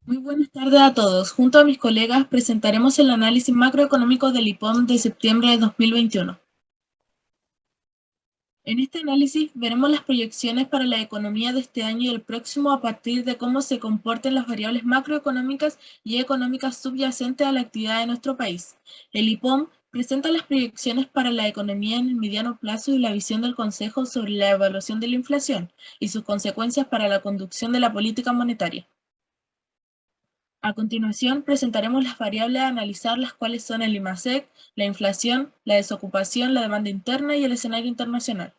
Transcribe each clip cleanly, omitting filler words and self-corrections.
Muy buenas tardes a todos. Junto a mis colegas presentaremos el análisis macroeconómico del IPOM de septiembre de 2021. En este análisis veremos las proyecciones para la economía de este año y el próximo a partir de cómo se comporten las variables macroeconómicas y económicas subyacentes a la actividad de nuestro país. El IPOM presenta las proyecciones para la economía en el mediano plazo y la visión del Consejo sobre la evaluación de la inflación y sus consecuencias para la conducción de la política monetaria. A continuación, presentaremos las variables a analizar, las cuales son el IMASEC, la inflación, la desocupación, la demanda interna y el escenario internacional.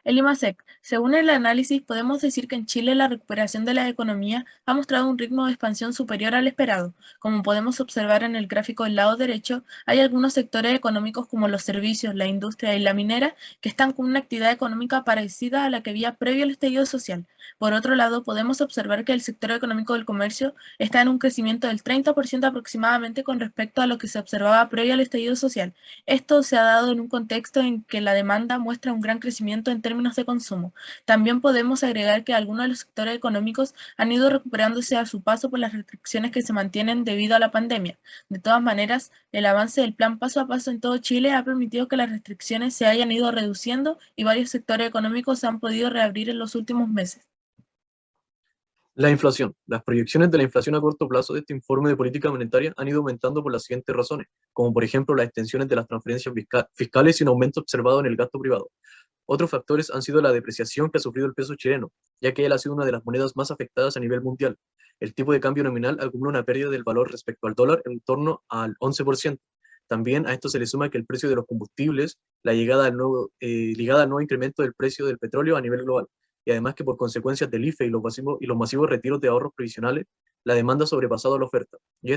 El IMASEC. Según el análisis, podemos decir que en Chile la recuperación de la economía ha mostrado un ritmo de expansión superior al esperado. Como podemos observar en el gráfico del lado derecho, hay algunos sectores económicos como los servicios, la industria y la minera que están con una actividad económica parecida a la que había previo al estallido social. Por otro lado, podemos observar que el sector económico del comercio está en un crecimiento del 30% aproximadamente con respecto a lo que se observaba previo al estallido social. Esto se ha dado en un contexto en que la demanda muestra un gran crecimiento en términos de consumo. También podemos agregar que algunos de los sectores económicos han ido recuperándose a su paso por las restricciones que se mantienen debido a la pandemia. De todas maneras, el avance del plan paso a paso en todo Chile ha permitido que las restricciones se hayan ido reduciendo y varios sectores económicos se han podido reabrir en los últimos meses. La inflación. Las proyecciones de la inflación a corto plazo de este informe de política monetaria han ido aumentando por las siguientes razones, como por ejemplo las extensiones de las transferencias fiscales y un aumento observado en el gasto privado. Otros factores han sido la depreciación que ha sufrido el peso chileno, ya que él ha sido una de las monedas más afectadas a nivel mundial. El tipo de cambio nominal acumula una pérdida del valor respecto al dólar en torno al 11%. También a esto se le suma que el precio de los combustibles, ligada al nuevo incremento del precio del petróleo a nivel global, y además que por consecuencias del IFE y los masivos retiros de ahorros provisionales, la demanda ha sobrepasado la oferta. Y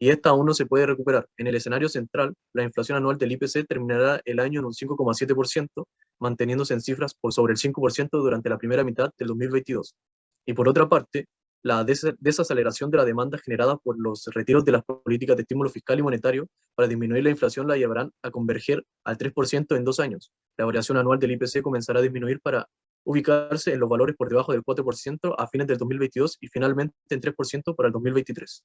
esta aún no se puede recuperar. En el escenario central, la inflación anual del IPC terminará el año en un 5,7%, manteniéndose en cifras por sobre el 5% durante la primera mitad del 2022. Y por otra parte, la desaceleración de la demanda generada por los retiros de las políticas de estímulo fiscal y monetario para disminuir la inflación la llevarán a converger al 3% en 2 años. La variación anual del IPC comenzará a disminuir para ubicarse en los valores por debajo del 4% a fines del 2022 y finalmente en 3% para el 2023.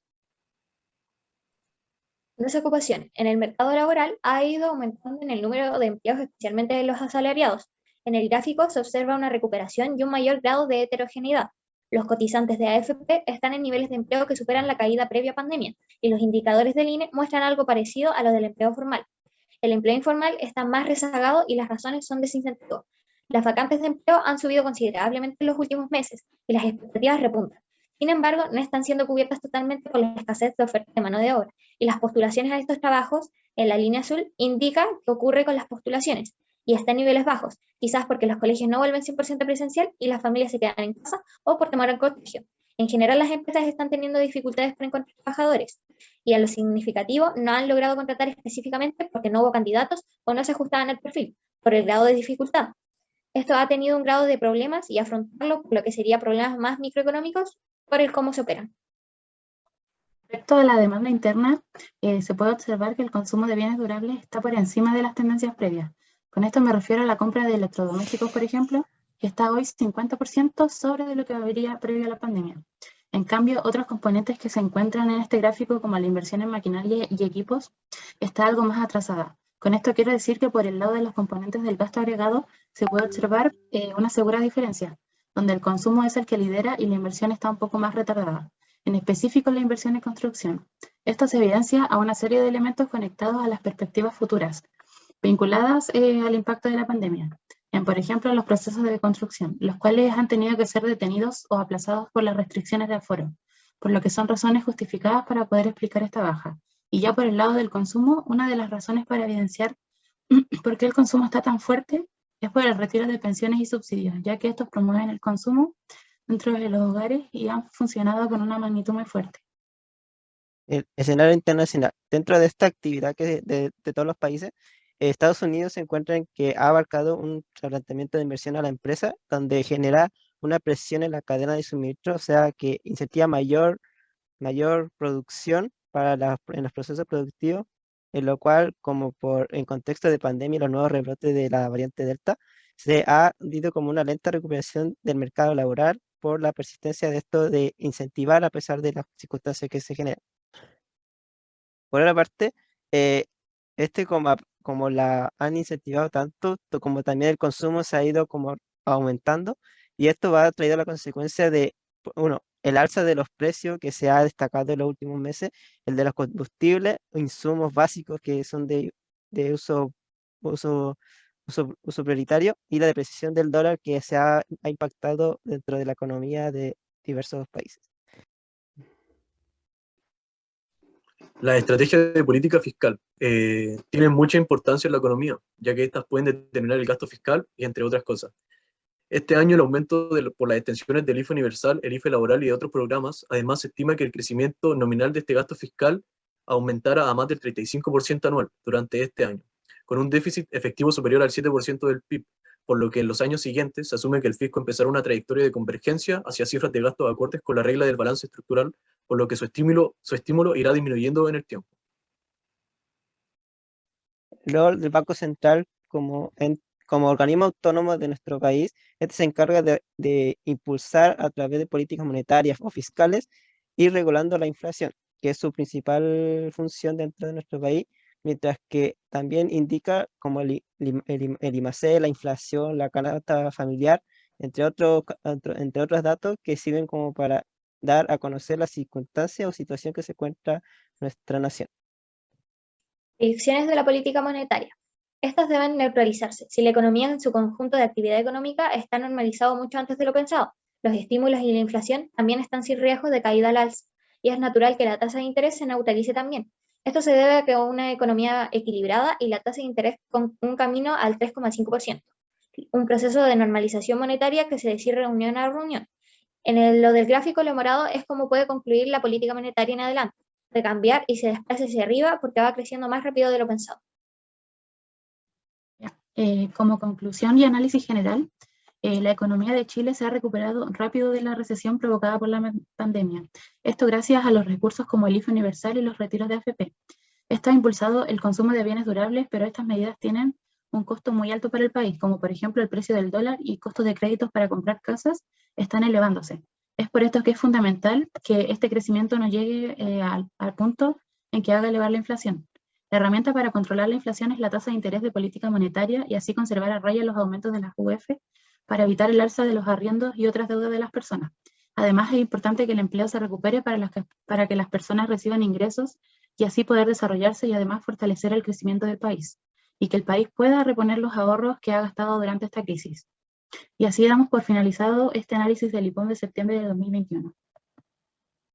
Desocupación. En el mercado laboral ha ido aumentando en el número de empleos, especialmente de los asalariados. En el gráfico se observa una recuperación y un mayor grado de heterogeneidad. Los cotizantes de AFP están en niveles de empleo que superan la caída previa a pandemia, y los indicadores del INE muestran algo parecido a lo del empleo formal. El empleo informal está más rezagado y las razones son desincentivo. Las vacantes de empleo han subido considerablemente en los últimos meses y las expectativas repuntan. Sin embargo, no están siendo cubiertas totalmente por la escasez de oferta de mano de obra, y las postulaciones a estos trabajos, en la línea azul, indica qué ocurre con las postulaciones, y está en niveles bajos, quizás porque los colegios no vuelven 100% presencial y las familias se quedan en casa o por temor al contagio. En general, las empresas están teniendo dificultades para encontrar trabajadores, y a lo significativo no han logrado contratar específicamente porque no hubo candidatos o no se ajustaban al perfil, por el grado de dificultad. Esto ha tenido un grado de problemas y afrontarlo, por lo que sería problemas más microeconómicos, por el cómo se operan. Respecto a la demanda interna, se puede observar que el consumo de bienes durables está por encima de las tendencias previas. Con esto me refiero a la compra de electrodomésticos, por ejemplo, que está hoy 50% sobre de lo que habría previo a la pandemia. En cambio, otros componentes que se encuentran en este gráfico, como la inversión en maquinaria y equipos, está algo más atrasada. Con esto quiero decir que por el lado de los componentes del gasto agregado se puede observar una segura diferencia, donde el consumo es el que lidera y la inversión está un poco más retardada, en específico la inversión en construcción. Esto se evidencia a una serie de elementos conectados a las perspectivas futuras, vinculadas al impacto de la pandemia, en, por ejemplo, los procesos de construcción, los cuales han tenido que ser detenidos o aplazados por las restricciones de aforo, por lo que son razones justificadas para poder explicar esta baja. Y ya por el lado del consumo, una de las razones para evidenciar por qué el consumo está tan fuerte es por el retiro de pensiones y subsidios, ya que estos promueven el consumo dentro de los hogares y han funcionado con una magnitud muy fuerte. El escenario internacional. Dentro de esta actividad de todos los países, Estados Unidos se encuentra en que ha abarcado un replanteamiento de inversión a la empresa, donde genera una presión en la cadena de suministro, o sea que incentiva mayor producción en los procesos productivos, en lo cual, en contexto de pandemia y los nuevos rebrotes de la variante Delta, se ha habido como una lenta recuperación del mercado laboral por la persistencia de esto de incentivar a pesar de las circunstancias que se generan. Por otra parte, como la han incentivado tanto, como también el consumo se ha ido como aumentando, y esto va a traer la consecuencia de, uno, el alza de los precios que se ha destacado en los últimos meses, el de los combustibles, insumos básicos que son de uso prioritario, y la depreciación del dólar que ha impactado dentro de la economía de diversos países. Las estrategias de política fiscal tienen mucha importancia en la economía, ya que estas pueden determinar el gasto fiscal y entre otras cosas. Este año el aumento por las extensiones del IFE universal, el IFE laboral y de otros programas, además se estima que el crecimiento nominal de este gasto fiscal aumentará a más del 35% anual durante este año, con un déficit efectivo superior al 7% del PIB, por lo que en los años siguientes se asume que el fisco empezará una trayectoria de convergencia hacia cifras de gasto acordes con la regla del balance estructural, por lo que su estímulo irá disminuyendo en el tiempo. El rol del Banco Central como organismo autónomo de nuestro país, este se encarga de impulsar a través de políticas monetarias o fiscales ir regulando la inflación, que es su principal función dentro de nuestro país, mientras que también indica como el IMACE, la inflación, la canasta familiar, entre otros datos que sirven como para dar a conocer la circunstancia o situación que se encuentra nuestra nación. Predicciones de la política monetaria. Estas deben neutralizarse si la economía en su conjunto de actividad económica está normalizado mucho antes de lo pensado. Los estímulos y la inflación también están sin riesgo de caída al alza, y es natural que la tasa de interés se neutralice también. Esto se debe a que una economía equilibrada y la tasa de interés con un camino al 3,5%. Un proceso de normalización monetaria que se decide reunión a reunión. Lo del gráfico, lo morado es cómo puede concluir la política monetaria en adelante, de cambiar y se desplaza hacia arriba porque va creciendo más rápido de lo pensado. Como conclusión y análisis general, la economía de Chile se ha recuperado rápido de la recesión provocada por la pandemia. Esto gracias a los recursos como el IFE universal y los retiros de AFP. Esto ha impulsado el consumo de bienes durables, pero estas medidas tienen un costo muy alto para el país, como por ejemplo el precio del dólar y costos de créditos para comprar casas están elevándose. Es por esto que es fundamental que este crecimiento no llegue al punto en que haga elevar la inflación. La herramienta para controlar la inflación es la tasa de interés de política monetaria y así conservar a raya los aumentos de las UF para evitar el alza de los arriendos y otras deudas de las personas. Además, es importante que el empleo se recupere para que las personas reciban ingresos y así poder desarrollarse y además fortalecer el crecimiento del país, y que el país pueda reponer los ahorros que ha gastado durante esta crisis. Y así damos por finalizado este análisis del IPOM de septiembre de 2021.